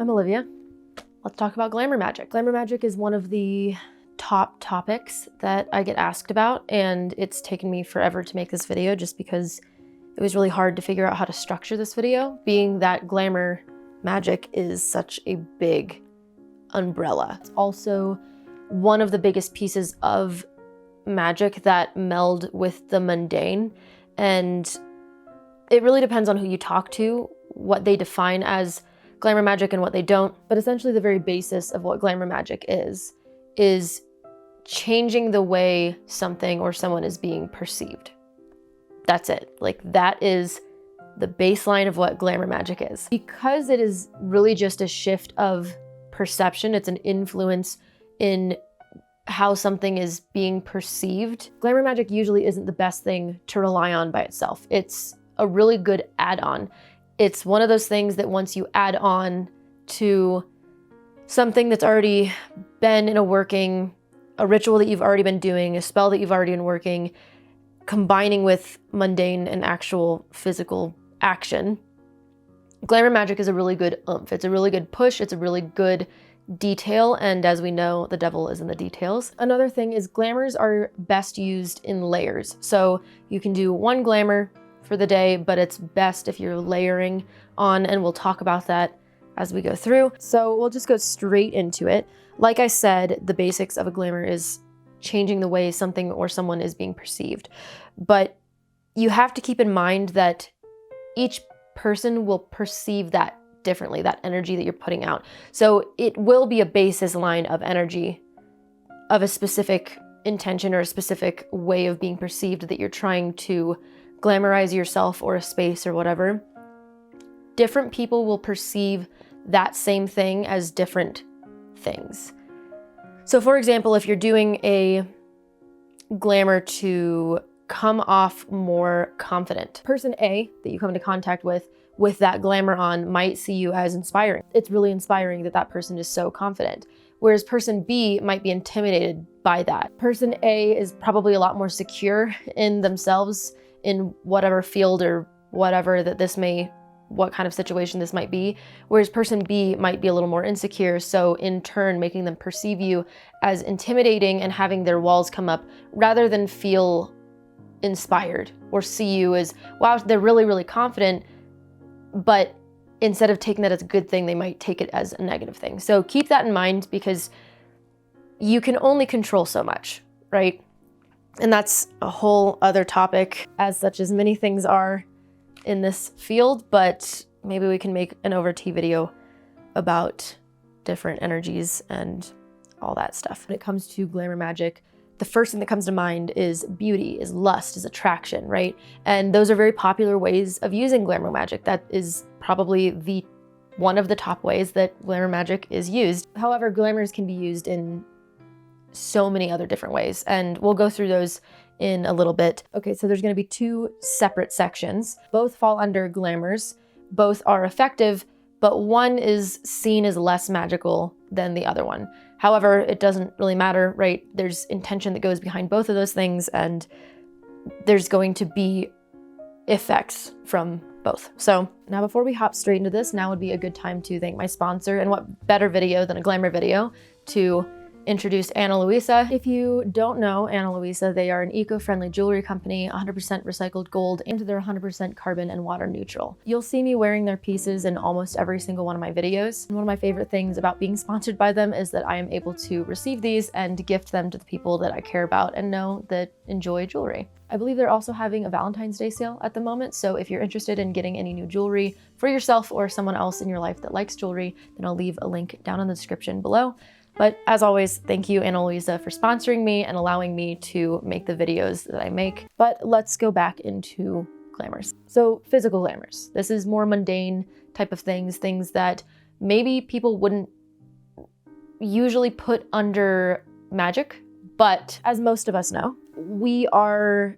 I'm Olivia. Let's talk about glamour magic. Glamour magic is one of the top topics that I get asked about, and it's taken me forever to make this video just because it was really hard to figure out how to structure this video, being that glamour magic is such a big umbrella. It's also one of the biggest pieces of magic that meld with the mundane, and it really depends on who you talk to, what they define as glamour magic and what they don't. But essentially the very basis of what glamour magic is changing the way something or someone is being perceived. That's it. Like, that is the baseline of what glamour magic is. Because it is really just a shift of perception, it's an influence in how something is being perceived. Glamour magic usually isn't the best thing to rely on by itself. It's a really good add-on. It's one of those things that once you add on to something that's already been in a ritual that you've already been doing, a spell that you've already been working, combining with mundane and actual physical action, glamour magic is a really good oomph. It's a really good push. It's a really good detail. And as we know, the devil is in the details. Another thing is glamours are best used in layers. So you can do one glamour for the day, but it's best if you're layering on, and we'll talk about that as we go through. So we'll just go straight into it. Like I said, the basics of a glamour is changing the way something or someone is being perceived. But you have to keep in mind that each person will perceive that differently, that energy that you're putting out. So it will be a basis line of energy of a specific intention or a specific way of being perceived that you're trying to glamorize yourself or a space or whatever. Different people will perceive that same thing as different things. So for example, if you're doing a glamour to come off more confident, person A that you come into contact with that glamour on might see you as inspiring. It's really inspiring that that person is so confident. Whereas person B might be intimidated by that. Person A is probably a lot more secure in themselves in whatever field or whatever what kind of situation this might be. Whereas person B might be a little more insecure. So in turn, making them perceive you as intimidating and having their walls come up rather than feel inspired or see you as, wow, they're really, really confident. But instead of taking that as a good thing, they might take it as a negative thing. So keep that in mind, because you can only control so much, right? And that's a whole other topic, as such as many things are in this field, but maybe we can make an over T video about different energies and all that stuff. When it comes to glamour magic, the first thing that comes to mind is beauty, is lust, is attraction, right? And those are very popular ways of using glamour magic. That is probably one of the top ways that glamour magic is used. However, glamours can be used in so many other different ways, and we'll go through those in a little bit. Okay, so there's going to be two separate sections. Both fall under glamours. Both are effective, but one is seen as less magical than the other one. However, it doesn't really matter, right? There's intention that goes behind both of those things, and there's going to be effects from both. So now, before we hop straight into this, now would be a good time to thank my sponsor, and what better video than a glamour video to introduce Ana Luisa. If you don't know Ana Luisa, they are an eco-friendly jewelry company, 100% recycled gold, and they're 100% carbon and water neutral. You'll see me wearing their pieces in almost every single one of my videos. And one of my favorite things about being sponsored by them is that I am able to receive these and gift them to the people that I care about and know that enjoy jewelry. I believe they're also having a Valentine's Day sale at the moment, so if you're interested in getting any new jewelry for yourself or someone else in your life that likes jewelry, then I'll leave a link down in the description below. But as always, thank you, Ana Luisa, for sponsoring me and allowing me to make the videos that I make. But let's go back into glamours. So physical glamours. This is more mundane type of things that maybe people wouldn't usually put under magic. But as most of us know, we are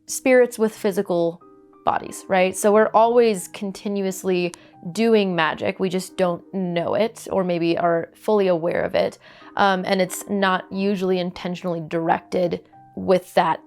spirits with physical bodies, right? So we're always continuously doing magic. We just don't know it, or maybe are fully aware of it. And it's not usually intentionally directed with that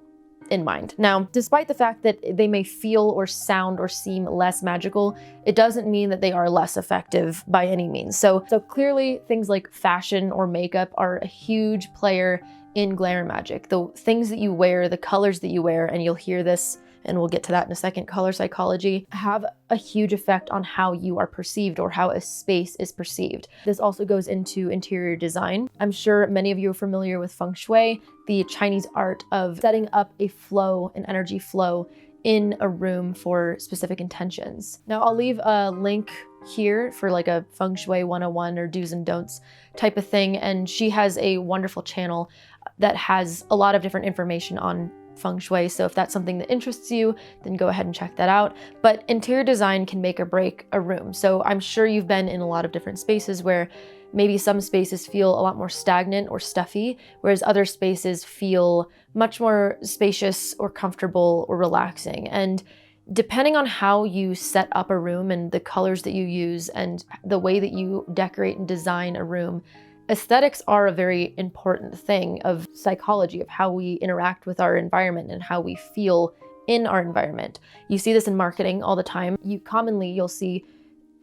in mind. Now, despite the fact that they may feel or sound or seem less magical, it doesn't mean that they are less effective by any means. So clearly things like fashion or makeup are a huge player in glamour magic. The things that you wear, the colors that you wear, and you'll hear this, and we'll get to that in a second, color psychology, have a huge effect on how you are perceived or how a space is perceived. This also goes into interior design. I'm sure many of you are familiar with feng shui, the Chinese art of setting up a flow, an energy flow in a room for specific intentions. Now, I'll leave a link here for like a feng shui 101 or do's and don'ts type of thing. And she has a wonderful channel that has a lot of different information on feng shui. So if that's something that interests you, then go ahead and check that out. But interior design can make or break a room. So I'm sure you've been in a lot of different spaces where maybe some spaces feel a lot more stagnant or stuffy, whereas other spaces feel much more spacious or comfortable or relaxing. And depending on how you set up a room and the colors that you use and the way that you decorate and design a room, aesthetics are a very important thing of psychology, of how we interact with our environment and how we feel in our environment. You see this in marketing all the time. You'll see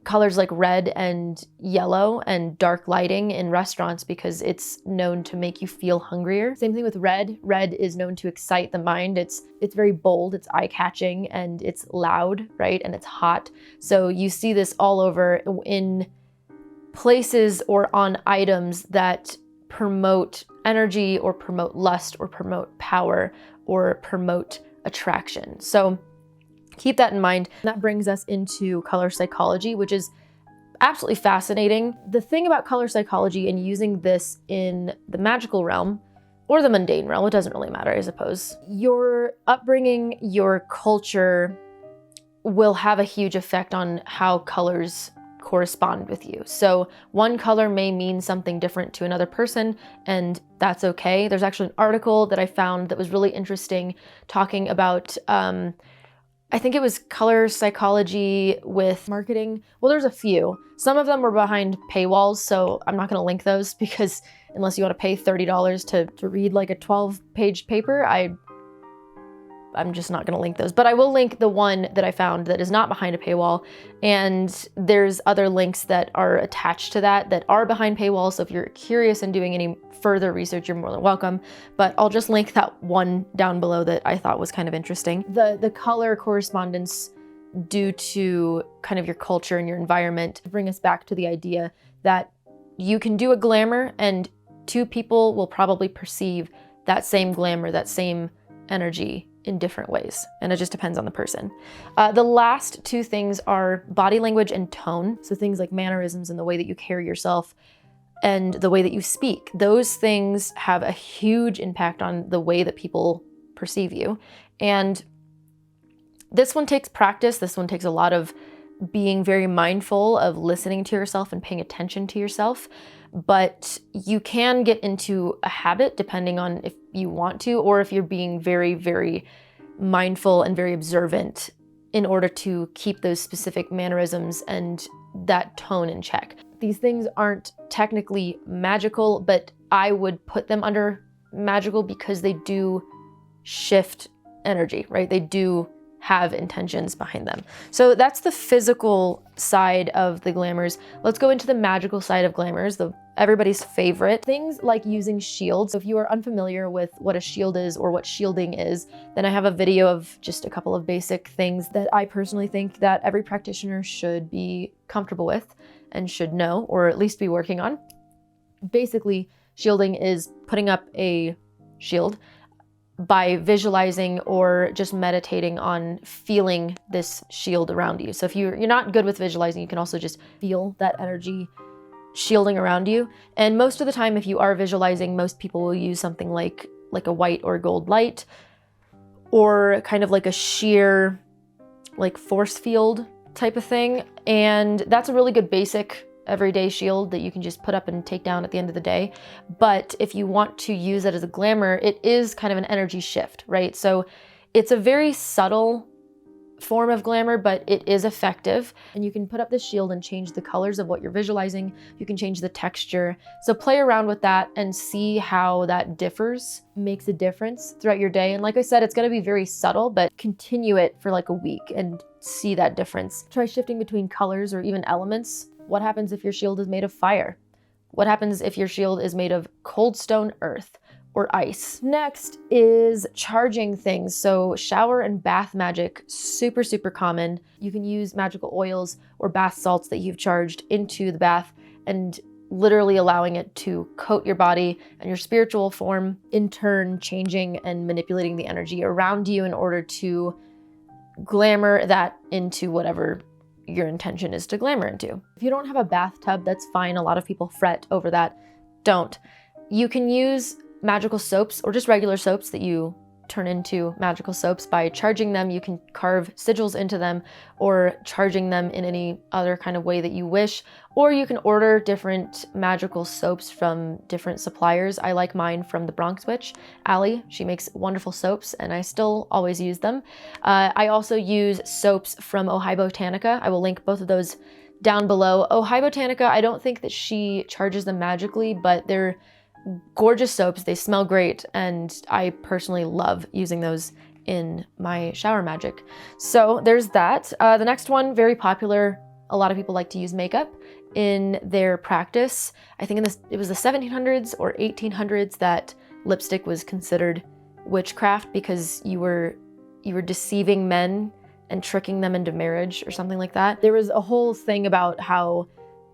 colors like red and yellow and dark lighting in restaurants because it's known to make you feel hungrier. Same thing with red. Red is known to excite the mind. It's very bold, it's eye-catching, and it's loud, right? And it's hot. So you see this all over in places or on items that promote energy or promote lust or promote power or promote attraction. So keep that in mind. That brings us into color psychology, which is absolutely fascinating. The thing about color psychology and using this in the magical realm or the mundane realm, it doesn't really matter, I suppose. Your upbringing, your culture will have a huge effect on how colors correspond with you. So one color may mean something different to another person, and that's okay. There's actually an article that I found that was really interesting talking about, I think it was color psychology with marketing. Well, there's a few. Some of them were behind paywalls, so I'm not going to link those because unless you want to pay $30 to read like a 12-page paper, I'm just not going to link those. But I will link the one that I found that is not behind a paywall. And there's other links that are attached to that are behind paywalls. So if you're curious and doing any further research, you're more than welcome. But I'll just link that one down below that I thought was kind of interesting. The color correspondence due to kind of your culture and your environment bring us back to the idea that you can do a glamour and two people will probably perceive that same glamour, that same energy in different ways, and it just depends on the person. The last two things are body language and tone. So things like mannerisms and the way that you carry yourself and the way that you speak. Those things have a huge impact on the way that people perceive you. And this one takes practice. This one takes a lot of being very mindful of listening to yourself and paying attention to yourself. But you can get into a habit depending on if you want to, or if you're being very, very mindful and very observant in order to keep those specific mannerisms and that tone in check. These things aren't technically magical, but I would put them under magical because they do shift energy, right? They do have intentions behind them. So that's the physical side of the glamours. Let's go into the magical side of glamours, everybody's favorite. Things like using shields. So if you are unfamiliar with what a shield is or what shielding is, then I have a video of just a couple of basic things that I personally think that every practitioner should be comfortable with and should know, or at least be working on. Basically, shielding is putting up a shield by visualizing or just meditating on feeling this shield around you. So if you're not good with visualizing, you can also just feel that energy shielding around you. And most of the time, if you are visualizing, most people will use something like a white or gold light, or kind of like a sheer, like force field type of thing. And that's a really good basic everyday shield that you can just put up and take down at the end of the day. But if you want to use it as a glamour, it is kind of an energy shift, right? So it's a very subtle form of glamour, but it is effective. And you can put up the shield and change the colors of what you're visualizing. You can change the texture. So play around with that and see how that makes a difference throughout your day. And like I said, it's going to be very subtle, but continue it for like a week and see that difference. Try shifting between colors or even elements. What happens if your shield is made of fire? What happens if your shield is made of cold stone earth or ice? Next is charging things. So shower and bath magic, super, super common. You can use magical oils or bath salts that you've charged into the bath and literally allowing it to coat your body and your spiritual form, in turn changing and manipulating the energy around you in order to glamour that into whatever your intention is to glamour into. If you don't have a bathtub, that's fine. A lot of people fret over that. Don't. You can use magical soaps or just regular soaps that you turn into magical soaps by charging them. You can carve sigils into them or charging them in any other kind of way that you wish, or you can order different magical soaps from different suppliers. I like mine from the Bronx Witch, Allie. She makes wonderful soaps and I still always use them. I also use soaps from Ojai Botanica. I will link both of those down below. Ojai Botanica, I don't think that she charges them magically, but they're gorgeous soaps. They smell great, and I personally love using those in my shower magic. So there's that. The next one, very popular. A lot of people like to use makeup in their practice. I think it was the 1700s or 1800s that lipstick was considered witchcraft because you were deceiving men and tricking them into marriage or something like that. There was a whole thing about how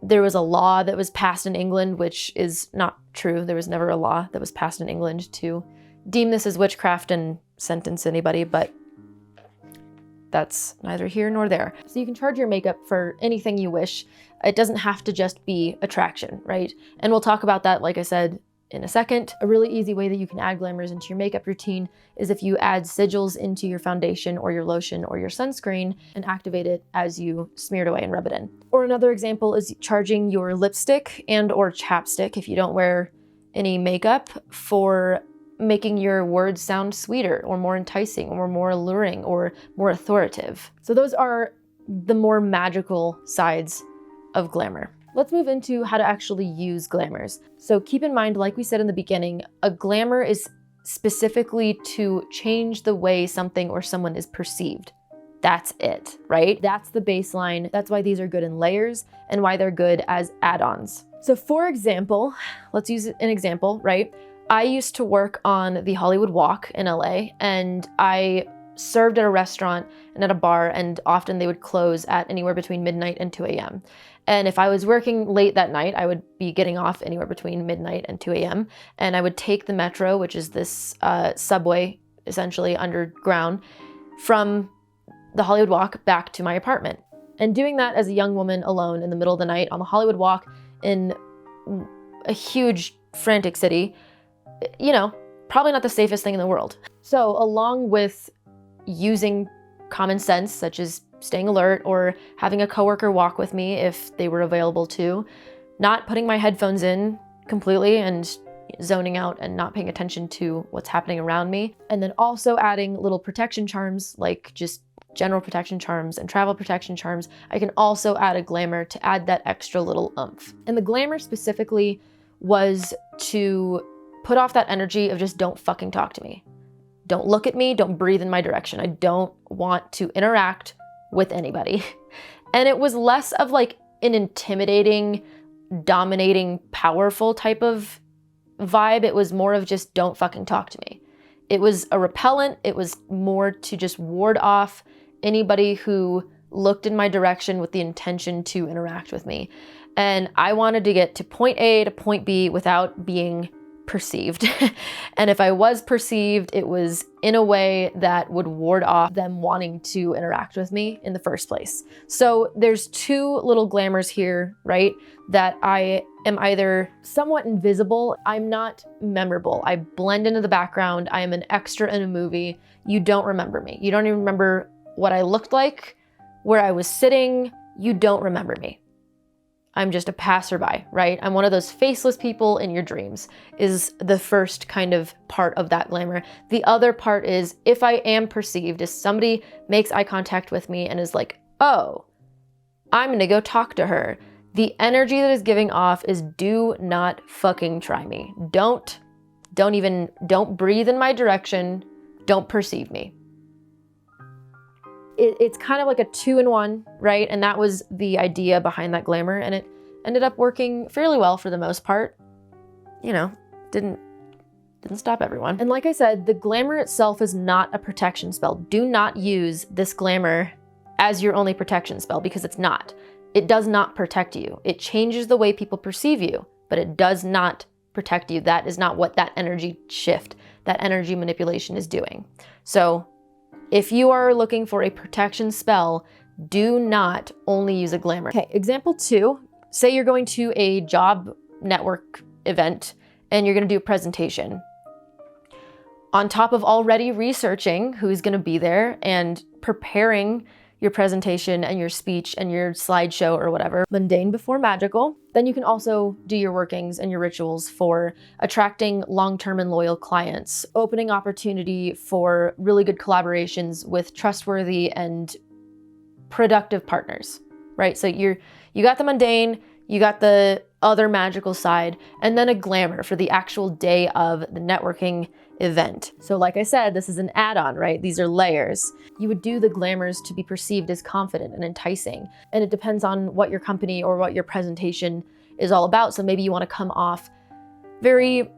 there was a law that was passed in England, which is not true. There was never a law that was passed in England to deem this as witchcraft and sentence anybody, but that's neither here nor there. So you can charge your makeup for anything you wish. It doesn't have to just be attraction, right? And we'll talk about that, like I said, in a second. A really easy way that you can add glamours into your makeup routine is if you add sigils into your foundation or your lotion or your sunscreen and activate it as you smear it away and rub it in. Or another example is charging your lipstick and or chapstick, if you don't wear any makeup, for making your words sound sweeter or more enticing or more alluring or more authoritative. So those are the more magical sides of glamour. Let's move into how to actually use glamours. So keep in mind, like we said in the beginning, a glamour is specifically to change the way something or someone is perceived. That's it, right? That's the baseline. That's why these are good in layers and why they're good as add-ons. So for example, let's use an example, right? I used to work on the Hollywood Walk in LA, and I served at a restaurant and at a bar, and often they would close at anywhere between midnight and 2 a.m. And if I was working late that night, I would be getting off anywhere between midnight and 2 a.m. And I would take the metro, which is this subway, essentially underground, from the Hollywood Walk back to my apartment. And doing that as a young woman alone in the middle of the night on the Hollywood Walk in a huge, frantic city, you know, probably not the safest thing in the world. So along with using common sense, such as staying alert or having a coworker walk with me if they were available to, not putting my headphones in completely and zoning out and not paying attention to what's happening around me. And then also adding little protection charms, like just general protection charms and travel protection charms. I can also add a glamour to add that extra little oomph. And the glamour specifically was to put off that energy of just don't fucking talk to me. Don't look at me, don't breathe in my direction. I don't want to interact with anybody. And it was less of like an intimidating, dominating, powerful type of vibe. It was more of just don't fucking talk to me. It was a repellent. It was more to just ward off anybody who looked in my direction with the intention to interact with me. And I wanted to get to point A to point B without being perceived. And if I was perceived, it was in a way that would ward off them wanting to interact with me in the first place. So there's two little glamours here, right? That I am either somewhat invisible, I'm not memorable. I blend into the background. I am an extra in a movie. You don't remember me. You don't even remember what I looked like, where I was sitting. You don't remember me. I'm just a passerby, right? I'm one of those faceless people in your dreams, is the first kind of part of that glamour. The other part is, if I am perceived, as somebody makes eye contact with me and is like, oh, I'm gonna go talk to her. The energy that is giving off is, do not fucking try me. Don't breathe in my direction. Don't perceive me. It's kind of like a 2-in-1, right? And that was the idea behind that glamour, and it ended up working fairly well for the most part. You know, didn't stop everyone. And like I said, the glamour itself is not a protection spell. Do not use this glamour as your only protection spell, because it's not. It does not protect you. It changes the way people perceive you, but it does not protect you. That is not what that energy shift, that energy manipulation is doing. So if you are looking for a protection spell, do not only use a glamour. Okay, example 2, say you're going to a job network event and you're gonna do a presentation. On top of already researching who's gonna be there and preparing your presentation and your speech and your slideshow or whatever, mundane before magical, then you can also do your workings and your rituals for attracting long-term and loyal clients, opening opportunity for really good collaborations with trustworthy and productive partners, right? So you got the mundane, you got the other magical side, and then a glamour for the actual day of the networking event. So like I said, this is an add-on, right? These are layers. You would do the glamours to be perceived as confident and enticing. And it depends on what your company or what your presentation is all about. So maybe you want to come off very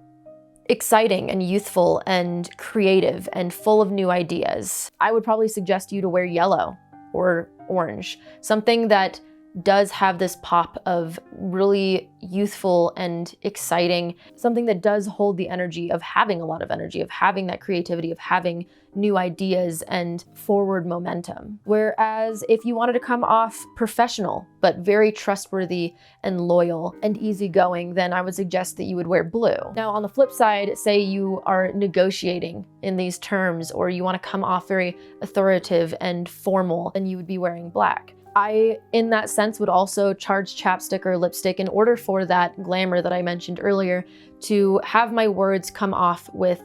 exciting and youthful and creative and full of new ideas. I would probably suggest you to wear yellow or orange, something that does have this pop of really youthful and exciting, something that does hold the energy of having a lot of energy, of having that creativity, of having new ideas and forward momentum. Whereas if you wanted to come off professional, but very trustworthy and loyal and easygoing, then I would suggest that you would wear blue. Now, on the flip side, say you are negotiating in these terms, or you want to come off very authoritative and formal, then you would be wearing black. I, in that sense, would also charge chapstick or lipstick in order for that glamour that I mentioned earlier to have my words come off with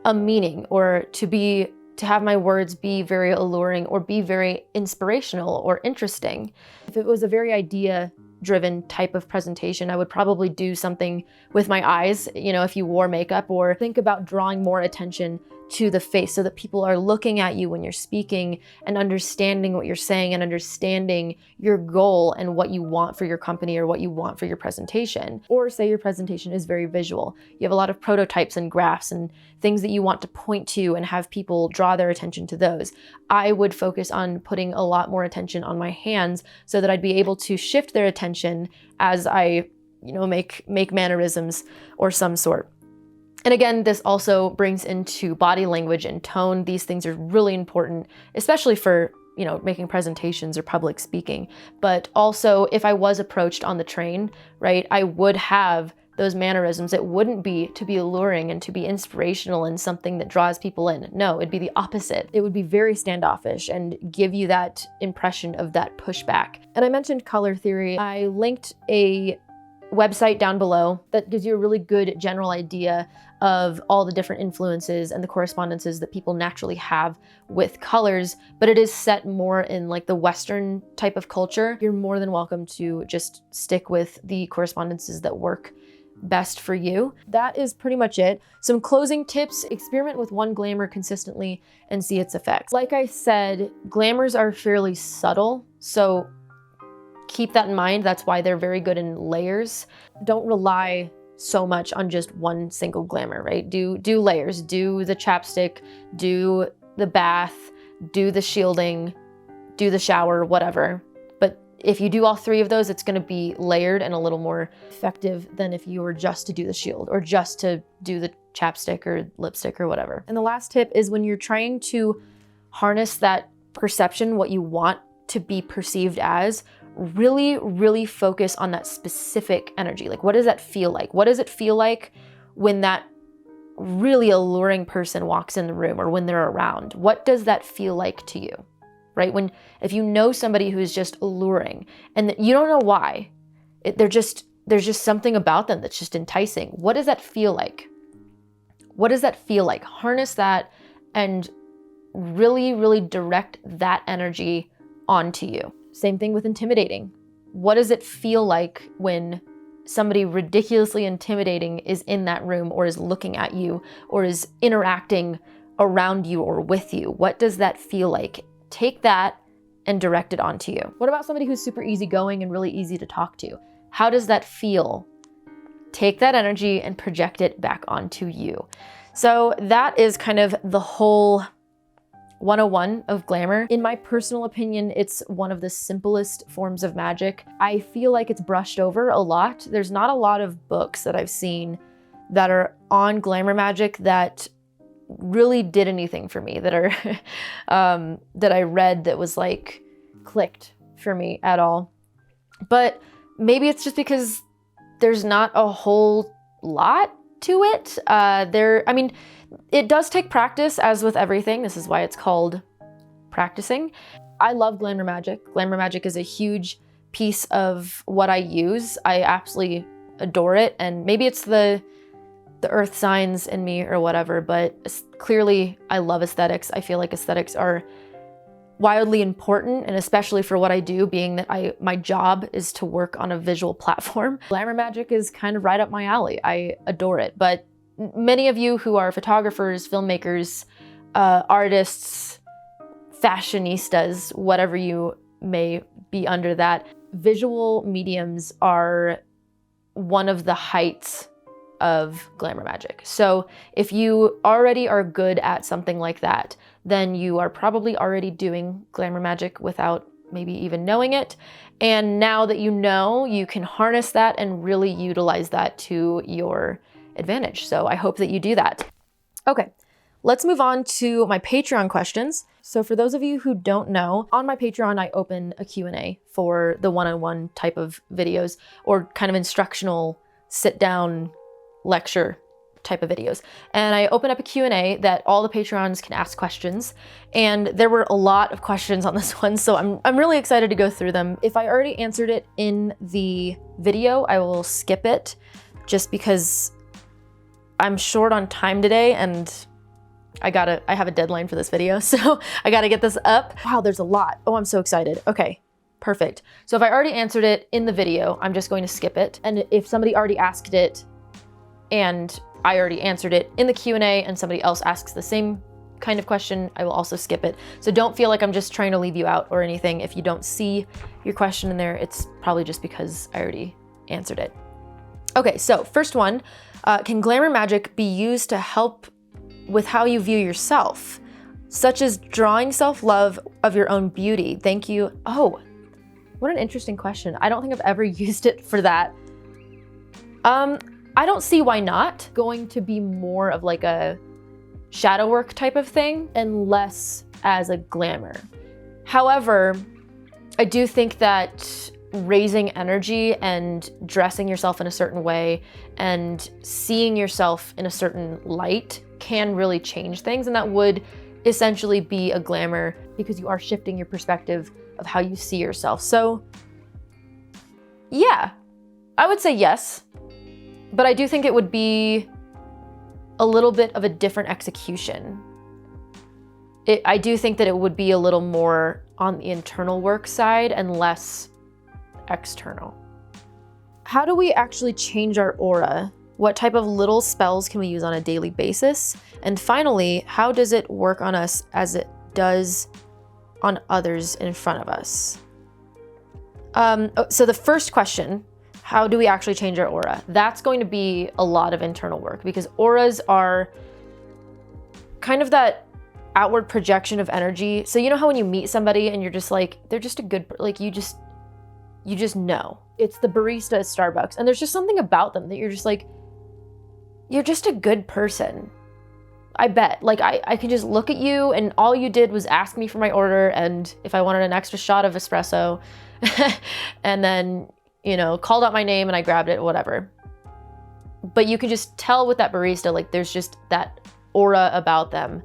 a meaning, or to have my words be very alluring or be very inspirational or interesting. If it was a very idea-driven type of presentation, I would probably do something with my eyes, you know, if you wore makeup, or think about drawing more attention to the face so that people are looking at you when you're speaking and understanding what you're saying and understanding your goal and what you want for your company or what you want for your presentation. Or say your presentation is very visual. You have a lot of prototypes and graphs and things that you want to point to and have people draw their attention to those. I would focus on putting a lot more attention on my hands so that I'd be able to shift their attention as I, you know, make mannerisms or some sort. And again, this also brings into body language and tone. These things are really important, especially for, you know, making presentations or public speaking. But also, if I was approached on the train, right, I would have those mannerisms. It wouldn't be to be alluring and to be inspirational and something that draws people in. No, it'd be the opposite. It would be very standoffish and give you that impression of that pushback. And I mentioned color theory. I linked a website down below that gives you a really good general idea of all the different influences and the correspondences that people naturally have with colors, but it is set more in like the Western type of culture. You're more than welcome to just stick with the correspondences that work best for you. That is pretty much it. Some closing tips: experiment with one glamour consistently and see its effects. Like I said, glamours are fairly subtle, so keep that in mind. That's why they're very good in layers. Don't rely so much on just one single glamour, right? Do layers, do the chapstick, do the bath, do the shielding, do the shower, whatever. But if you do all three of those, it's gonna be layered and a little more effective than if you were just to do the shield or just to do the chapstick or lipstick or whatever. And the last tip is, when you're trying to harness that perception, what you want to be perceived as, really focus on that specific energy. Like, what does that feel like? What does it feel like when that really alluring person walks in the room or when they're around? What does that feel like to you, right? If you know somebody who's just alluring and you don't know why, there's just something about them that's just enticing. What does that feel like? What does that feel like? Harness that and really, really direct that energy onto you. Same thing with intimidating. What does it feel like when somebody ridiculously intimidating is in that room or is looking at you or is interacting around you or with you? What does that feel like? Take that and direct it onto you. What about somebody who's super easygoing and really easy to talk to? How does that feel? Take that energy and project it back onto you. So that is kind of the whole 101 of glamour. In my personal opinion, it's one of the simplest forms of magic. I feel like it's brushed over a lot. There's not a lot of books that I've seen that are on glamour magic that really did anything for me, that are that I read that was like clicked for me at all. But maybe it's just because there's not a whole lot to it. I mean, it does take practice, as with everything. This is why it's called practicing. I love glamour magic. Glamour magic is a huge piece of what I use. I absolutely adore it. And maybe it's the earth signs in me or whatever, but clearly I love aesthetics. I feel like aesthetics are wildly important, and especially for what I do, being that my job is to work on a visual platform. Glamour magic is kind of right up my alley. I adore it. But many of you who are photographers, filmmakers, artists, fashionistas, whatever you may be under that, visual mediums are one of the heights of glamour magic. So if you already are good at something like that, then you are probably already doing glamour magic without maybe even knowing it. And now that you know, you can harness that and really utilize that to your advantage. So I hope that you do that. Okay, let's move on to my Patreon questions. So for those of you who don't know, on my Patreon, I open a Q&A for the one-on-one type of videos, or kind of instructional sit-down lecture type of videos. And I open up a Q&A that all the Patreons can ask questions. And there were a lot of questions on this one, so I'm really excited to go through them. If I already answered it in the video, I will skip it just because I'm short on time today and I have a deadline for this video, so I gotta get this up. Wow, there's a lot. Oh, I'm so excited. Okay, perfect. So if I already answered it in the video, I'm just going to skip it. And if somebody already asked it and I already answered it in the Q&A and somebody else asks the same kind of question, I will also skip it. So don't feel like I'm just trying to leave you out or anything. If you don't see your question in there, it's probably just because I already answered it. Okay, so first one, can glamour magic be used to help with how you view yourself, such as drawing self-love of your own beauty? Thank you. Oh, what an interesting question. I don't think I've ever used it for that. I don't see why not. Going to be more of like a shadow work type of thing and less as a glamour. However, I do think that raising energy and dressing yourself in a certain way and seeing yourself in a certain light can really change things, and that would essentially be a glamour because you are shifting your perspective of how you see yourself. So yeah, I would say yes, but I do think it would be a little bit of a different execution. I do think that it would be a little more on the internal work side and less external. How do we actually change our aura? What type of little spells can we use on a daily basis? And finally, how does it work on us as it does on others in front of us? So the first question, how do we actually change our aura? That's going to be a lot of internal work because auras are kind of that outward projection of energy. So you know how when you meet somebody and you're just like, they're just a good, like you just know. It's the barista at Starbucks and there's just something about them that you're just like, you're just a good person. I bet. Like I can just look at you and all you did was ask me for my order and if I wanted an extra shot of espresso and then, you know, called out my name and I grabbed it, whatever. But you can just tell with that barista, like there's just that aura about them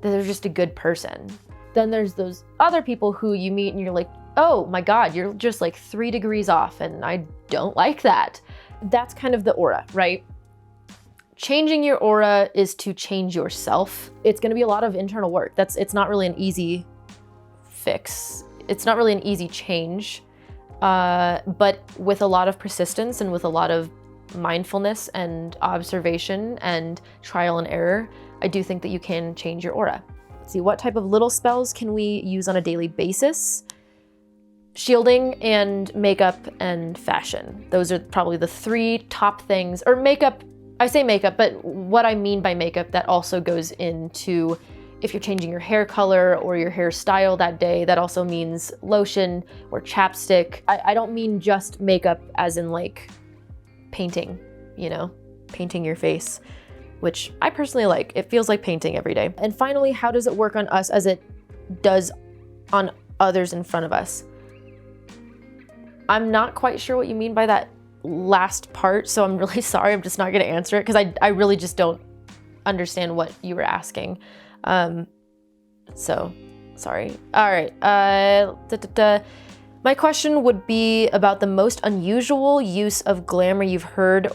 that they're just a good person. Then there's those other people who you meet and you're like, oh my God, you're just like 3 degrees off and I don't like that. That's kind of the aura, right? Changing your aura is to change yourself. It's gonna be a lot of internal work. It's not really an easy fix. It's not really an easy change, but with a lot of persistence and with a lot of mindfulness and observation and trial and error, I do think that you can change your aura. Let's see, what type of little spells can we use on a daily basis? Shielding and makeup and fashion. Those are probably the 3 top things. Or makeup, I say makeup, but what I mean by makeup, that also goes into if you're changing your hair color or your hairstyle that day, that also means lotion or chapstick. I don't mean just makeup as in like painting, you know, painting your face, which I personally like. It feels like painting every day. And finally, how does it work on us as it does on others in front of us? I'm not quite sure what you mean by that last part, so I'm really sorry. I'm just not gonna answer it because I really just don't understand what you were asking. So sorry. All right. My question would be about the most unusual use of glamour you've heard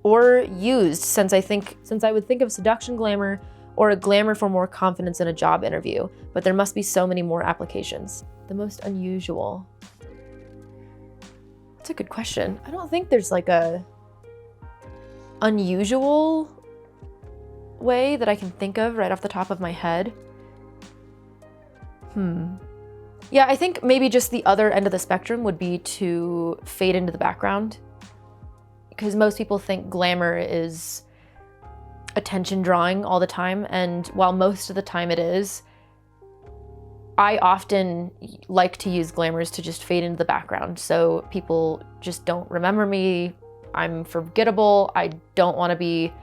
or used, since I would think of seduction glamour or a glamour for more confidence in a job interview, but there must be so many more applications. The most unusual. That's a good question. I don't think there's like a unusual way that I can think of right off the top of my head. Yeah, I think maybe just the other end of the spectrum would be to fade into the background, because most people think glamour is attention drawing all the time, and while most of the time it is, I often like to use glamours to just fade into the background so people just don't remember me. I'm forgettable. I don't want to be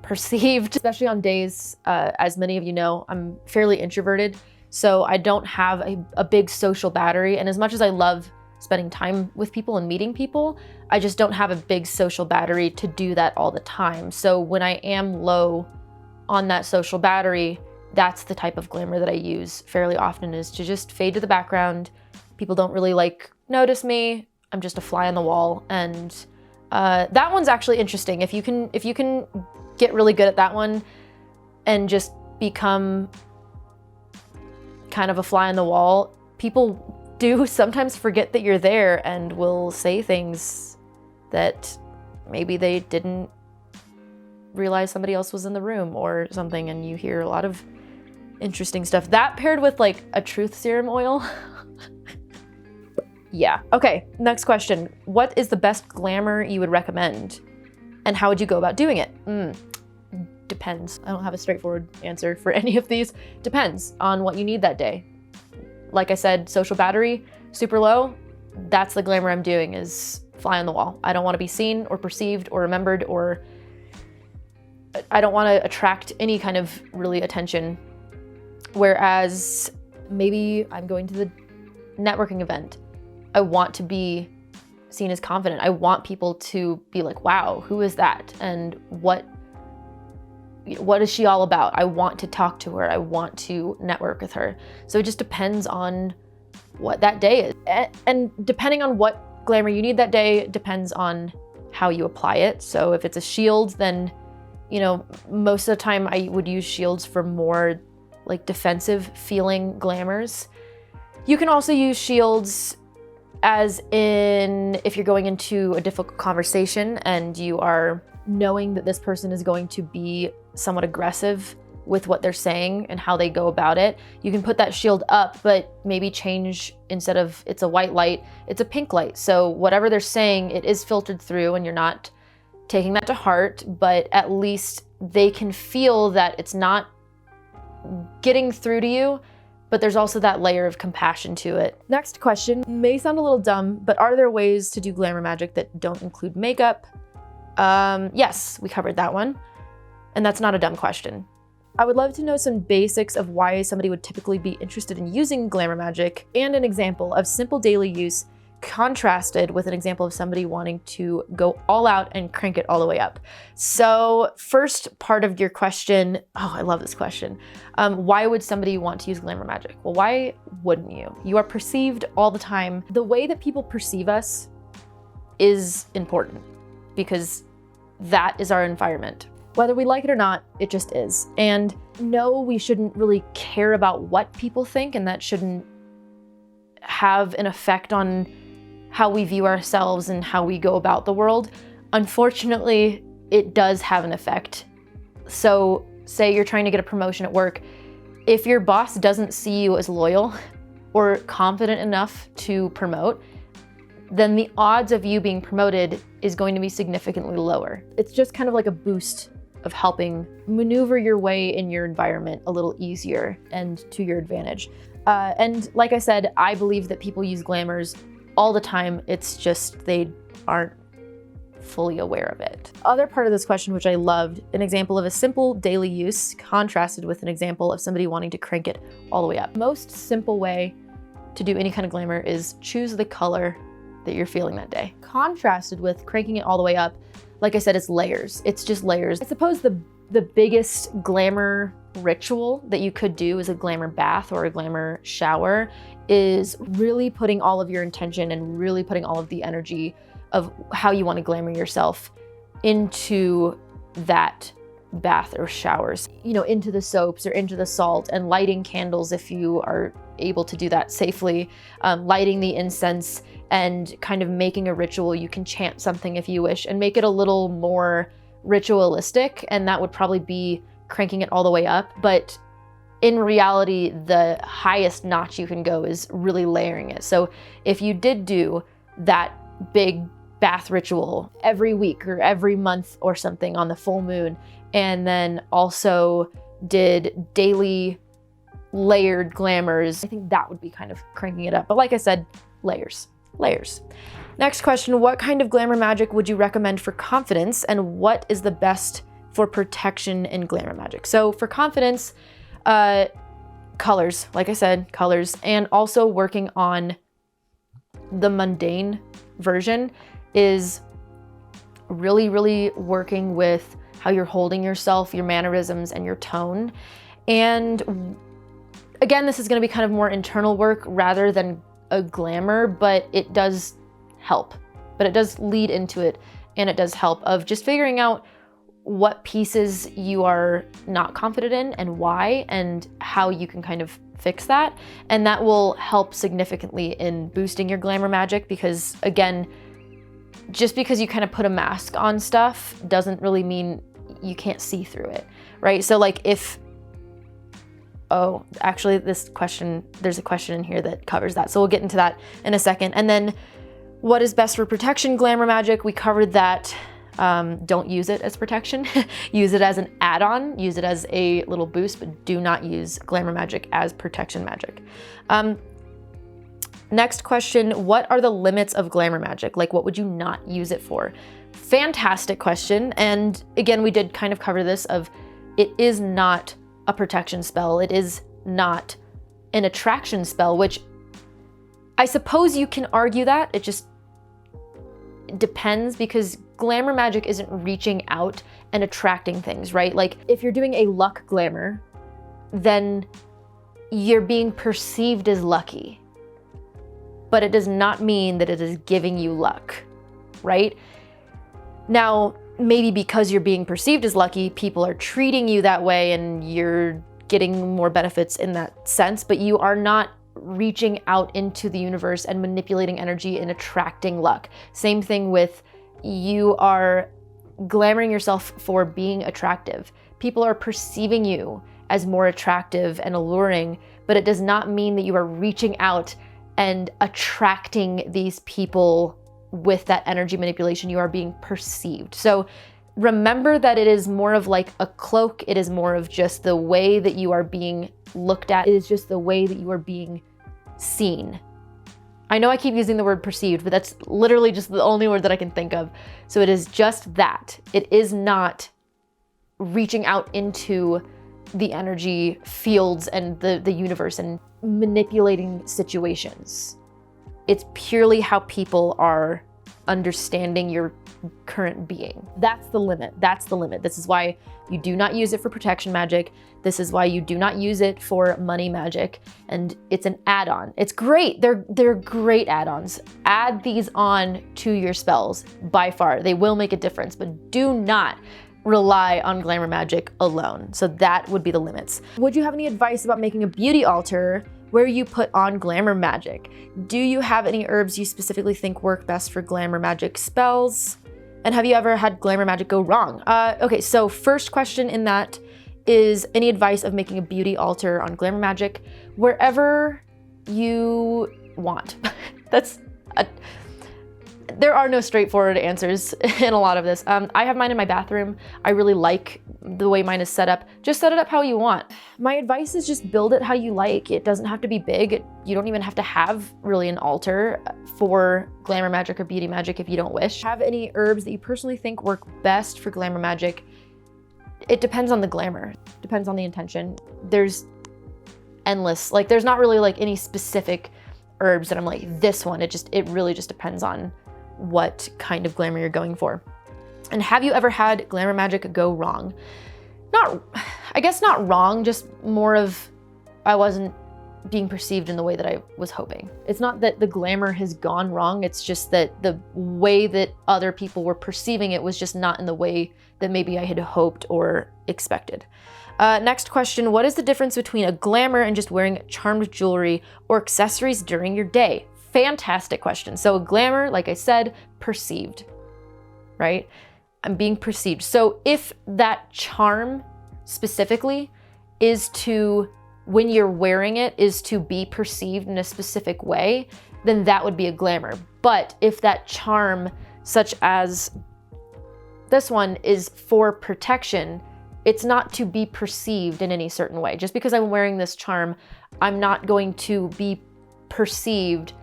perceived, especially on days, as many of you know, I'm fairly introverted, so I don't have a big social battery. And as much as I love spending time with people and meeting people, I just don't have a big social battery to do that all the time. So when I am low on that social battery, that's the type of glamour that I use fairly often, is to just fade to the background. People don't really like notice me. I'm just a fly on the wall. And that one's actually interesting. If you can get really good at that one and just become kind of a fly on the wall, people do sometimes forget that you're there and will say things that maybe they didn't realize somebody else was in the room or something, and you hear a lot of interesting stuff. That paired with like a truth serum oil. Yeah. Okay, next question. What is the best glamour you would recommend? And how would you go about doing it? Depends. I don't have a straightforward answer for any of these. Depends on what you need that day. Like I said, social battery, super low. That's the glamour I'm doing, is fly on the wall. I don't want to be seen or perceived or remembered, or I don't want to attract any kind of really attention. Whereas maybe I'm going to the networking event. I want to be seen as confident. I want people to be like, wow, who is that? And what is she all about? I want to talk to her. I want to network with her. So it just depends on what that day is. And depending on what glamour you need that day, depends on how you apply it. So if it's a shield, then, you know, most of the time I would use shields for more like defensive feeling glamours. You can also use shields as in if you're going into a difficult conversation and you are knowing that this person is going to be somewhat aggressive with what they're saying and how they go about it. You can put that shield up, but maybe change, instead of it's a white light, it's a pink light. So whatever they're saying, it is filtered through and you're not taking that to heart, but at least they can feel that it's not getting through to you, but there's also that layer of compassion to it. Next question may sound a little dumb, but are there ways to do glamour magic that don't include makeup? Yes, we covered that one. And that's not a dumb question. I would love to know some basics of why somebody would typically be interested in using glamour magic and an example of simple daily use contrasted with an example of somebody wanting to go all out and crank it all the way up. So first part of your question, oh, I love this question. Why would somebody want to use glamour magic? Well, why wouldn't you? You are perceived all the time. The way that people perceive us is important because that is our environment. Whether we like it or not, it just is. And no, we shouldn't really care about what people think, and that shouldn't have an effect on how we view ourselves and how we go about the world. Unfortunately, it does have an effect. So say you're trying to get a promotion at work. If your boss doesn't see you as loyal or confident enough to promote, then the odds of you being promoted is going to be significantly lower. It's just kind of like a boost of helping maneuver your way in your environment a little easier and to your advantage. And like I said, I believe that people use glamours all the time. It's just they aren't fully aware of it. Other part of this question, which I loved, an example of a simple daily use contrasted with an example of somebody wanting to crank it all the way up. Most simple way to do any kind of glamour is choose the color that you're feeling that day. Contrasted with cranking it all the way up, like I said, it's layers. It's just layers. I suppose the biggest glamour ritual that you could do is a glamour bath or a glamour shower is really putting all of your intention and really putting all of the energy of how you want to glamour yourself into that bath or showers, you know, into the soaps or into the salt, and lighting candles if you are able to do that safely, lighting the incense and kind of making a ritual. You can chant something if you wish and make it a little more ritualistic, and that would probably be cranking it all the way up. But in reality, the highest notch you can go is really layering it. So if you did do that big bath ritual every week or every month or something on the full moon, and then also did daily layered glamours, I think that would be kind of cranking it up. But like I said, layers. Next question, what kind of glamour magic would you recommend for confidence, and what is the best for protection in glamour magic? So for confidence, colors, like I said, colors, and also working on the mundane version is really working with how you're holding yourself, your mannerisms, and your tone. And again, this is going to be kind of more internal work rather than a glamour, but it does help. But it does lead into it, and it does help of just figuring out what pieces you are not confident in and why, and how you can kind of fix that. And that will help significantly in boosting your glamour magic, because again, just because you kind of put a mask on stuff doesn't really mean you can't see through it, right? So like if, oh, actually this question, there's a question in here that covers that. So we'll get into that in a second. And then what is best for protection glamour magic? We covered that. Don't use it as protection. Use it as an add-on, use it as a little boost, but do not use glamour magic as protection magic. Next question, what are the limits of glamour magic? Like, what would you not use it for? Fantastic question. And again, we did kind of cover this of it is not a protection spell. It is not an attraction spell, which I suppose you can argue that. It just depends, because glamour magic isn't reaching out and attracting things, right? Like if you're doing a luck glamour, then you're being perceived as lucky, but it does not mean that it is giving you luck, right? Now, maybe because you're being perceived as lucky, people are treating you that way and you're getting more benefits in that sense, but you are not reaching out into the universe and manipulating energy and attracting luck. Same thing with you are glamoring yourself for being attractive. People are perceiving you as more attractive and alluring, but it does not mean that you are reaching out and attracting these people with that energy manipulation. You are being perceived. So remember that it is more of like a cloak. It is more of just the way that you are being looked at. It is just the way that you are being seen. I know I keep using the word perceived, but that's literally just the only word that I can think of. So it is just that. It is not reaching out into the energy fields and the universe and manipulating situations. It's purely how people are understanding your current being. That's the limit. That's the limit. This is why you do not use it for protection magic. This is why you do not use it for money magic. And it's an add-on. It's great. They're great add-ons. Add these on to your spells by far. They will make a difference, but do not rely on glamour magic alone. So that would be the limits. Would you have any advice about making a beauty altar where you put on glamour magic? Do you have any herbs you specifically think work best for glamour magic spells? And have you ever had glamour magic go wrong? Okay, so first question in that is any advice of making a beauty altar on glamour magic wherever you want. There are no straightforward answers in a lot of this. I have mine in my bathroom. I really like the way mine is set up. Just set it up how you want. My advice is just build it how you like. It doesn't have to be big. You don't even have to have really an altar for glamour magic or beauty magic if you don't wish. Have any herbs that you personally think work best for glamour magic? It depends on the glamour. Depends on the intention. There's endless, like there's not really like any specific herbs that I'm like, this one. It really just depends on what kind of glamour you're going for. And have you ever had glamour magic go wrong? I guess not wrong, just more of I wasn't being perceived in the way that I was hoping. It's not that the glamour has gone wrong, it's just that the way that other people were perceiving it was just not in the way that maybe I had hoped or expected. Next question, what is the difference between a glamour and just wearing charmed jewelry or accessories during your day? Fantastic question. So a glamour, like I said, perceived, right? I'm being perceived. So if that charm specifically is to, when you're wearing it, is to be perceived in a specific way, then that would be a glamour. But if that charm, such as this one, is for protection, it's not to be perceived in any certain way. Just because I'm wearing this charm, I'm not going to be perceived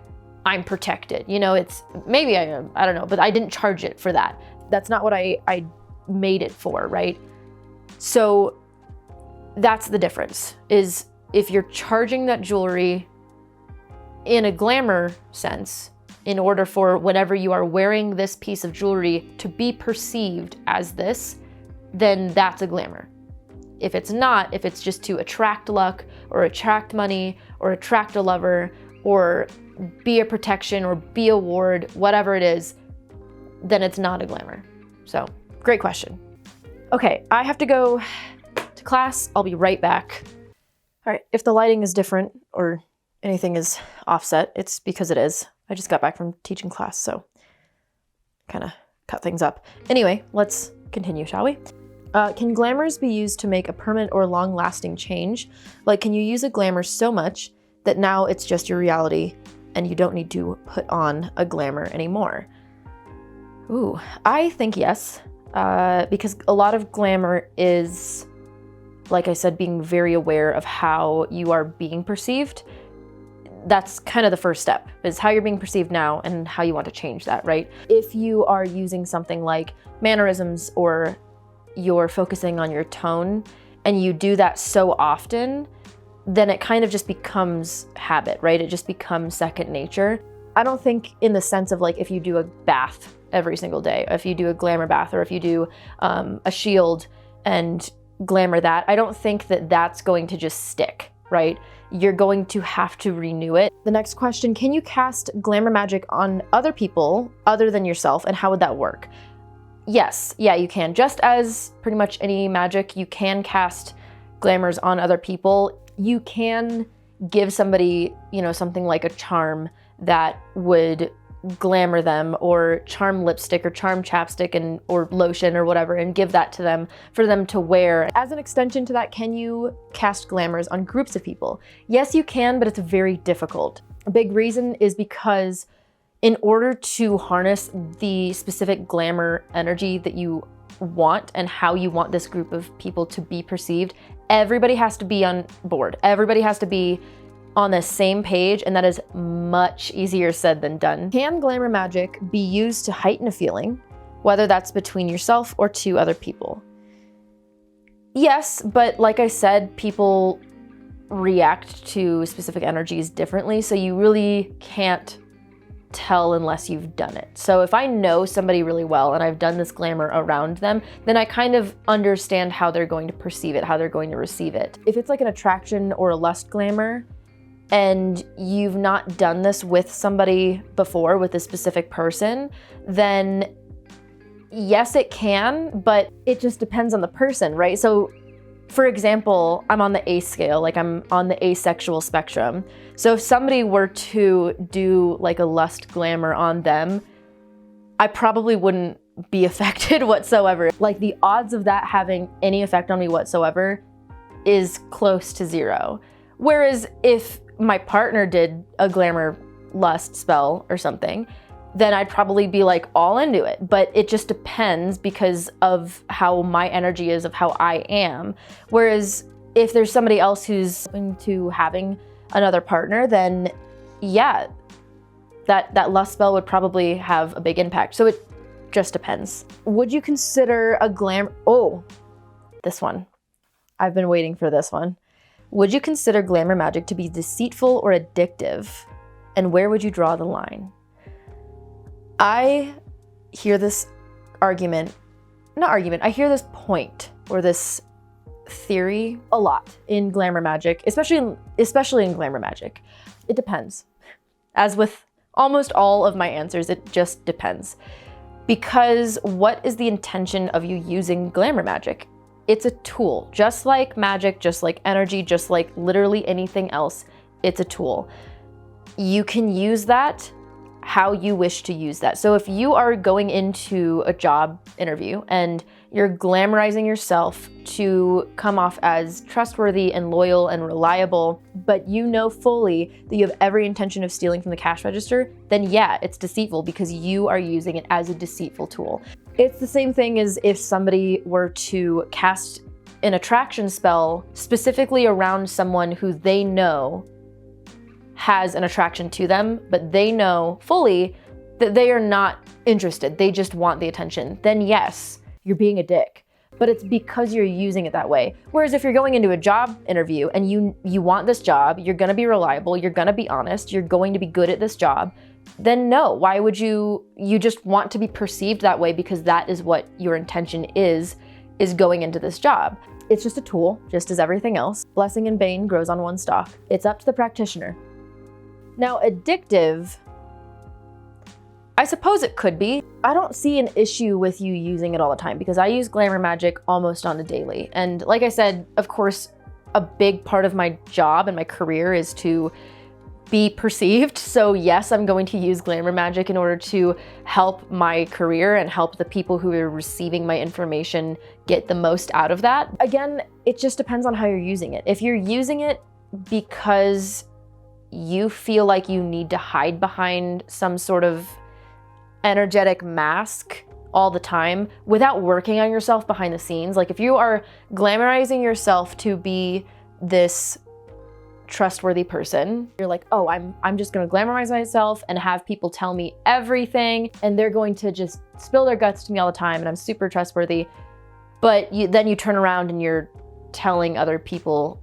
I'm protected. You know, it's maybe I don't know, but I didn't charge it for that. That's not what I made it for, right? So that's the difference, is if you're charging that jewelry in a glamour sense, in order for whenever you are wearing this piece of jewelry to be perceived as this, then that's a glamour. If it's not, if it's just to attract luck or attract money or attract a lover or be a protection or be a ward, whatever it is, then it's not a glamour. So, great question. Okay, I have to go to class. I'll be right back. All right, if the lighting is different or anything is offset, it's because it is. I just got back from teaching class, so kind of cut things up. Anyway, let's continue, shall we? Can glamours be used to make a permanent or long-lasting change? Like, can you use a glamour so much that now it's just your reality and you don't need to put on a glamour anymore? Ooh, I think yes, because a lot of glamour is, like I said, being very aware of how you are being perceived. That's kind of the first step, is how you're being perceived now and how you want to change that, right? If you are using something like mannerisms or you're focusing on your tone and you do that so often, then it kind of just becomes habit, right? It just becomes second nature. I don't think in the sense of like if you do a bath every single day, if you do a glamour bath, or if you do a shield and glamour that, I don't think that that's going to just stick, right? You're going to have to renew it. The next question, can you cast glamour magic on other people other than yourself, and how would that work? Yes, yeah, you can. Just as pretty much any magic, you can cast glamours on other people. You can give somebody, you know, something like a charm that would glamour them, or charm lipstick or charm chapstick and or lotion or whatever, and give that to them for them to wear. As an extension to that, can you cast glamours on groups of people? Yes, you can, but it's very difficult. A big reason is because in order to harness the specific glamour energy that you want and how you want this group of people to be perceived, everybody has to be on board. Everybody has to be on the same page, and that is much easier said than done. Can glamour magic be used to heighten a feeling, whether that's between yourself or two other people? Yes, but like I said, people react to specific energies differently, so you really can't tell unless you've done it. So if I know somebody really well and I've done this glamour around them, then I kind of understand how they're going to perceive it, how they're going to receive it. If it's like an attraction or a lust glamour, and you've not done this with somebody before, with a specific person, then yes, it can, but it just depends on the person, right? So for example, I'm on the A scale, like I'm on the asexual spectrum. So if somebody were to do like a lust glamour on them, I probably wouldn't be affected whatsoever. Like the odds of that having any effect on me whatsoever is close to zero. Whereas if my partner did a glamour lust spell or something, then I'd probably be like all into it. But it just depends because of how my energy is, of how I am. Whereas if there's somebody else who's into having another partner, then yeah, that lust spell would probably have a big impact. So it just depends. Would you consider a this one. I've been waiting for this one. Would you consider glamour magic to be deceitful or addictive? And where would you draw the line? I hear this I hear this point or this theory a lot in glamour magic, especially in glamour magic. It depends. As with almost all of my answers, it just depends. Because what is the intention of you using glamour magic? It's a tool, just like magic, just like energy, just like literally anything else, it's a tool. You can use that how you wish to use that. So if you are going into a job interview and you're glamorizing yourself to come off as trustworthy and loyal and reliable, but you know fully that you have every intention of stealing from the cash register, then yeah, it's deceitful because you are using it as a deceitful tool. It's the same thing as if somebody were to cast an attraction spell specifically around someone who they know has an attraction to them, but they know fully that they are not interested. They just want the attention. Then yes, you're being a dick, but it's because you're using it that way. Whereas if you're going into a job interview and you want this job, you're gonna be reliable, you're gonna be honest, you're going to be good at this job, then no, why would you just want to be perceived that way because that is what your intention is going into this job. It's just a tool, just as everything else. Blessing and bane grows on one stalk. It's up to the practitioner. Now, addictive, I suppose it could be. I don't see an issue with you using it all the time because I use glamour magic almost on a daily. And like I said, of course, a big part of my job and my career is to be perceived. So yes, I'm going to use glamour magic in order to help my career and help the people who are receiving my information get the most out of that. Again, it just depends on how you're using it. If you're using it because you feel like you need to hide behind some sort of energetic mask all the time without working on yourself behind the scenes, like if you are glamorizing yourself to be this trustworthy person, you're like, oh, I'm just gonna glamorize myself and have people tell me everything and they're going to just spill their guts to me all the time and I'm super trustworthy, but then you turn around and you're telling other people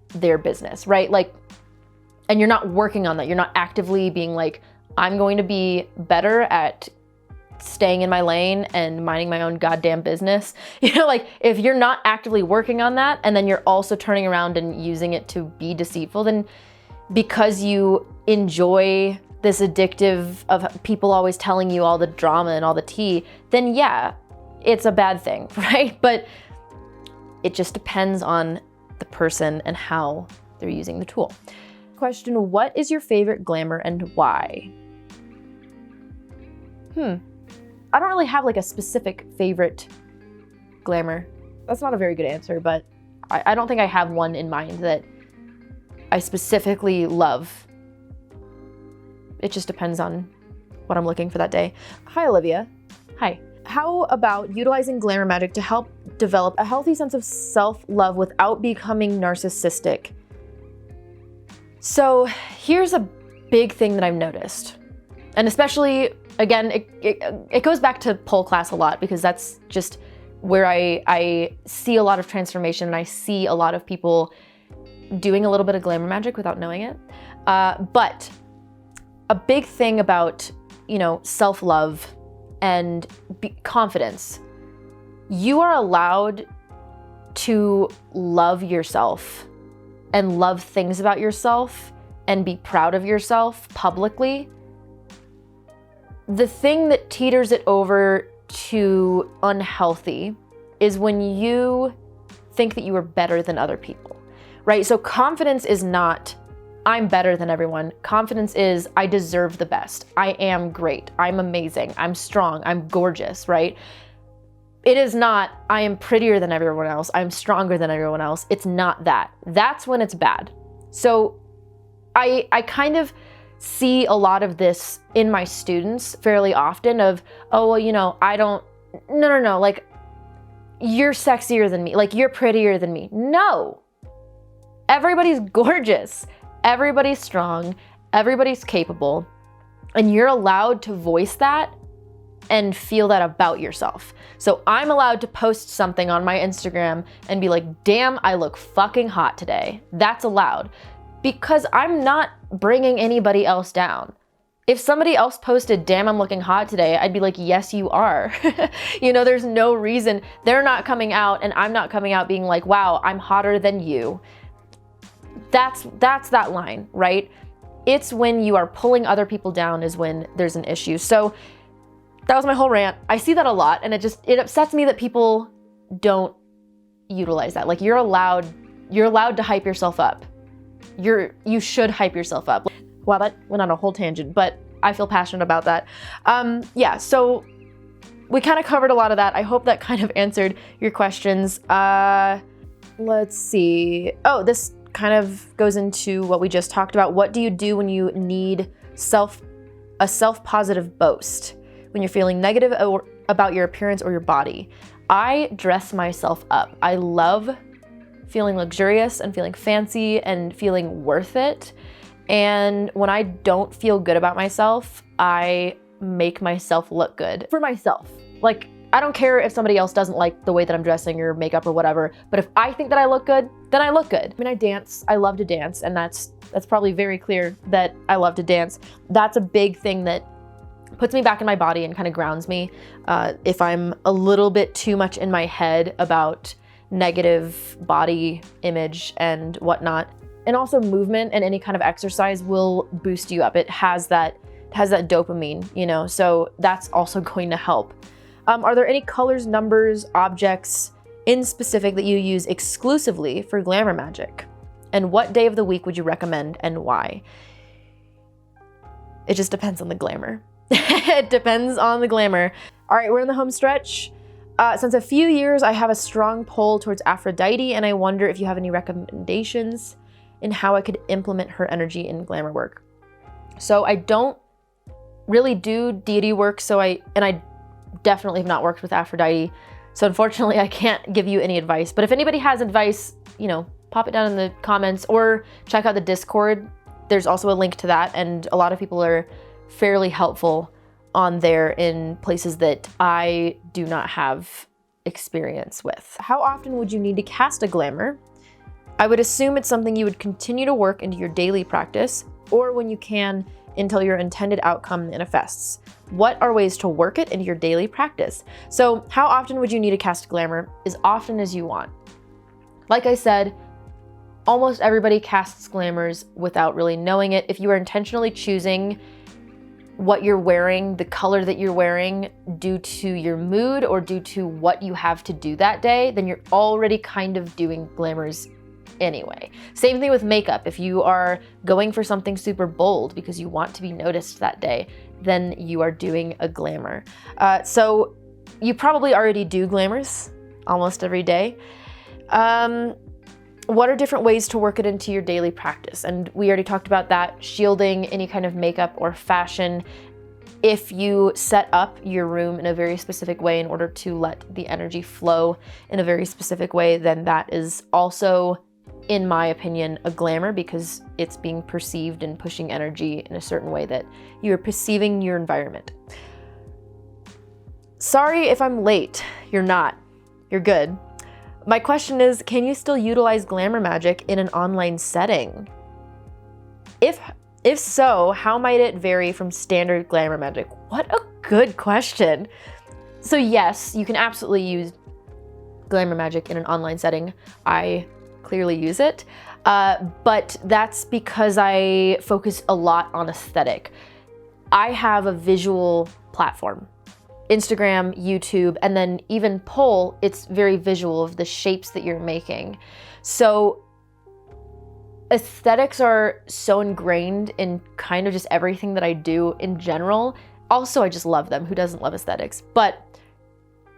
their business, right? Like, and you're not working on that. You're not actively being like, I'm going to be better at staying in my lane and minding my own goddamn business. You know, like if you're not actively working on that and then you're also turning around and using it to be deceitful, then because you enjoy this addictive of people always telling you all the drama and all the tea, then yeah, it's a bad thing, right? But it just depends on the person and how they're using the tool. Question, what is your favorite glamour and why? I don't really have like a specific favorite glamour. That's not a very good answer, but I don't think I have one in mind that I specifically love. It just depends on what I'm looking for that day. Hi, Olivia. Hi. How about utilizing glamour magic to help develop a healthy sense of self-love without becoming narcissistic? So here's a big thing that I've noticed. And especially, again, it goes back to pole class a lot because that's just where I see a lot of transformation and I see a lot of people doing a little bit of glamour magic without knowing it. But a big thing about self-love and confidence. You are allowed to love yourself and love things about yourself and be proud of yourself publicly. The thing that teeters it over to unhealthy is when you think that you are better than other people, right? So confidence is not, I'm better than everyone. Confidence is, I deserve the best. I am great. I'm amazing. I'm strong. I'm gorgeous, right? It is not, I am prettier than everyone else. I'm stronger than everyone else. It's not that. That's when it's bad. So I kind of see a lot of this in my students fairly often of, oh, well, I don't, no, like, you're sexier than me. Like, you're prettier than me. No. Everybody's gorgeous. Everybody's strong. Everybody's capable. And you're allowed to voice that and feel that about yourself. So I'm allowed to post something on my Instagram and be like, damn, I look fucking hot today. That's allowed. Because I'm not bringing anybody else down. If somebody else posted, damn, I'm looking hot today, I'd be like, yes, you are. There's no reason. They're not coming out and I'm not coming out being like, wow, I'm hotter than you. That's that line, right? It's when you are pulling other people down is when there's an issue. So that was my whole rant. I see that a lot, and it upsets me that people don't utilize that. Like, you're allowed to hype yourself up. You should hype yourself up. Wow, that went on a whole tangent, but I feel passionate about that. So we kind of covered a lot of that. I hope that kind of answered your questions. Let's see. Oh, this kind of goes into what we just talked about. What do you do when you need a self-positive boast? When you're feeling negative about your appearance or your body? I dress myself up. I love feeling luxurious and feeling fancy and feeling worth it. And when I don't feel good about myself, I make myself look good for myself. Like, I don't care if somebody else doesn't like the way that I'm dressing or makeup or whatever, but if I think that I look good, then I look good. I mean, I dance. I love to dance, and that's probably very clear that I love to dance. That's a big thing that puts me back in my body and kind of grounds me. If I'm a little bit too much in my head about negative body image and whatnot. And also movement and any kind of exercise will boost you up. It has that dopamine, so that's also going to help. Are there any colors, numbers, objects in specific that you use exclusively for glamour magic? And what day of the week would you recommend and why? It just depends on the glamour. It depends on the glamour. All right, we're in the home stretch. Since a few years, I have a strong pull towards Aphrodite, and I wonder if you have any recommendations in how I could implement her energy in glamour work. So I don't really do deity work, I definitely have not worked with Aphrodite. So unfortunately, I can't give you any advice. But if anybody has advice, pop it down in the comments or check out the Discord. There's also a link to that, and a lot of people are fairly helpful on there in places that I do not have experience with. How often would you need to cast a glamour? I would assume it's something you would continue to work into your daily practice, or when you can, until your intended outcome manifests. What are ways to work it into your daily practice? So how often would you need to cast glamour? As often as you want. Like I said, almost everybody casts glamours without really knowing it. If you are intentionally choosing what you're wearing, the color that you're wearing, due to your mood or due to what you have to do that day, then you're already kind of doing glamours anyway. Same thing with makeup. If you are going for something super bold because you want to be noticed that day, then you are doing a glamour. So you probably already do glamours almost every day. What are different ways to work it into your daily practice? And we already talked about that, shielding any kind of makeup or fashion. If you set up your room in a very specific way in order to let the energy flow in a very specific way, then that is also, in my opinion, a glamour, because it's being perceived and pushing energy in a certain way that you're perceiving your environment. Sorry if I'm late. You're not. You're good. My question is, can you still utilize glamour magic in an online setting? If If so, how might it vary from standard glamour magic? What a good question. So yes, you can absolutely use glamour magic in an online setting. I clearly use it, but that's because I focus a lot on aesthetic. I have a visual platform, Instagram, YouTube, and then even Pole, it's very visual of the shapes that you're making. So aesthetics are so ingrained in kind of just everything that I do in general. Also, I just love them. Who doesn't love aesthetics? But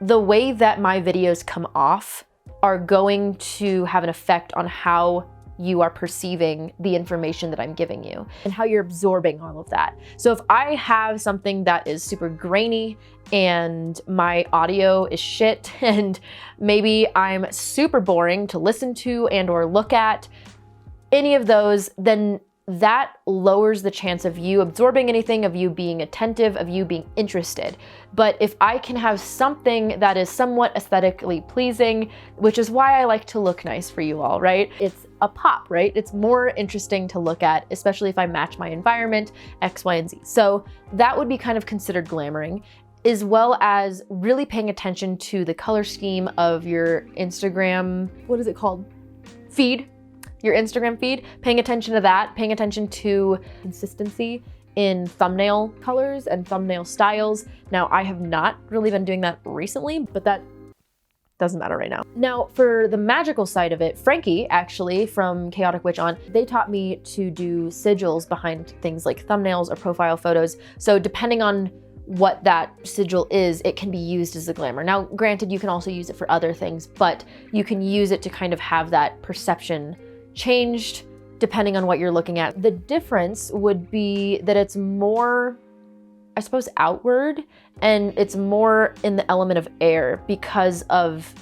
the way that my videos come off are going to have an effect on how you are perceiving the information that I'm giving you and how you're absorbing all of that. So if I have something that is super grainy and my audio is shit and maybe I'm super boring to listen to and or look at, any of those, then that lowers the chance of you absorbing anything, of you being attentive, of you being interested. But if I can have something that is somewhat aesthetically pleasing, which is why I like to look nice for you all, right? It's a pop, right? It's more interesting to look at, especially if I match my environment, X, Y, and Z. So that would be kind of considered glamoring, as well as really paying attention to the color scheme of your Instagram, what is it called? Feed. Your Instagram feed, paying attention to that, paying attention to consistency in thumbnail colors and thumbnail styles. Now, I have not really been doing that recently, but that doesn't matter right now. Now, for the magical side of it, Frankie, actually, from Chaotic Witch On, they taught me to do sigils behind things like thumbnails or profile photos. So depending on what that sigil is, it can be used as a glamour. Now, granted, you can also use it for other things, but you can use it to kind of have that perception changed depending on what you're looking at. The difference would be that it's more, I suppose, outward, and it's more in the element of air because of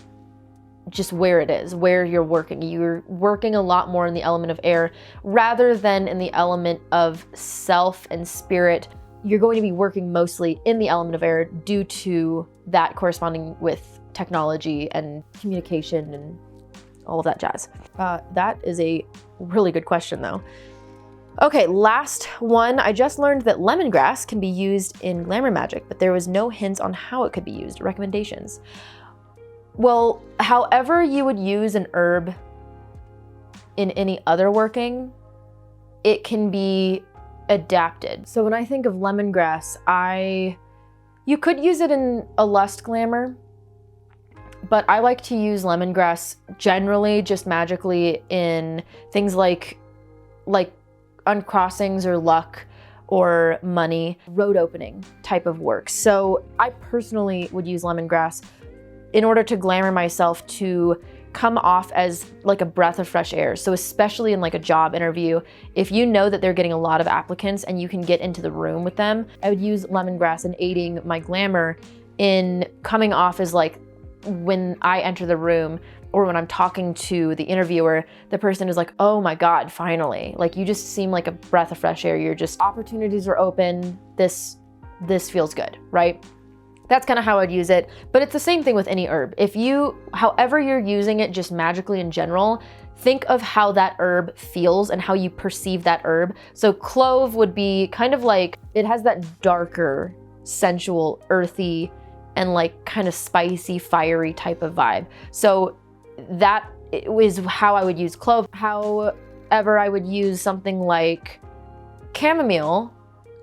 just where it is, where you're working. You're working a lot more in the element of air rather than in the element of self and spirit. You're going to be working mostly in the element of air due to that corresponding with technology and communication and all of that jazz. That is a really good question though. Okay, last one. I just learned that lemongrass can be used in glamour magic, but there was no hints on how it could be used, recommendations. Well, however you would use an herb in any other working, it can be adapted. So when I think of lemongrass, you could use it in a lust glamour, but I like to use lemongrass generally just magically in things like uncrossings or luck or money, road opening type of work. So I personally would use lemongrass in order to glamour myself to come off as like a breath of fresh air. So especially in like a job interview, if you know that they're getting a lot of applicants and you can get into the room with them, I would use lemongrass in aiding my glamour in coming off as like, when I enter the room or when I'm talking to the interviewer, the person is like, oh my God, finally. Like you just seem like a breath of fresh air. You're just, opportunities are open. This feels good, right? That's kind of how I'd use it, but it's the same thing with any herb. However you're using it just magically in general, think of how that herb feels and how you perceive that herb. So clove would be kind of like, it has that darker, sensual, earthy, and like kind of spicy, fiery type of vibe. So that is how I would use clove. However, I would use something like chamomile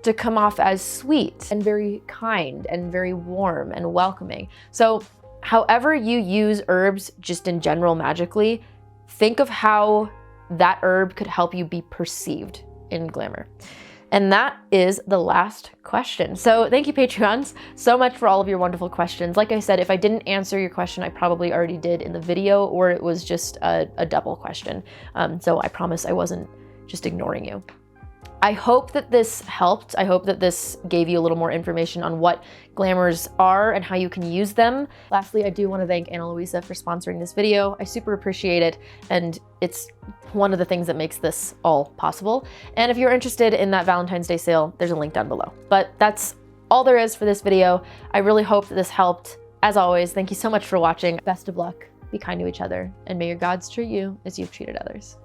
to come off as sweet and very kind and very warm and welcoming. So however you use herbs just in general magically, think of how that herb could help you be perceived in glamour. And that is the last question. So thank you, Patreons, so much for all of your wonderful questions. Like I said, if I didn't answer your question, I probably already did in the video, or it was just a double question. So I promise I wasn't just ignoring you. I hope that this helped. I hope that this gave you a little more information on what glamours are and how you can use them. Lastly, I do want to thank Ana Luisa for sponsoring this video. I super appreciate it, and it's one of the things that makes this all possible. And if you're interested in that Valentine's Day sale, there's a link down below. But that's all there is for this video. I really hope that this helped. As always, thank you so much for watching. Best of luck, be kind to each other, and may your gods treat you as you've treated others.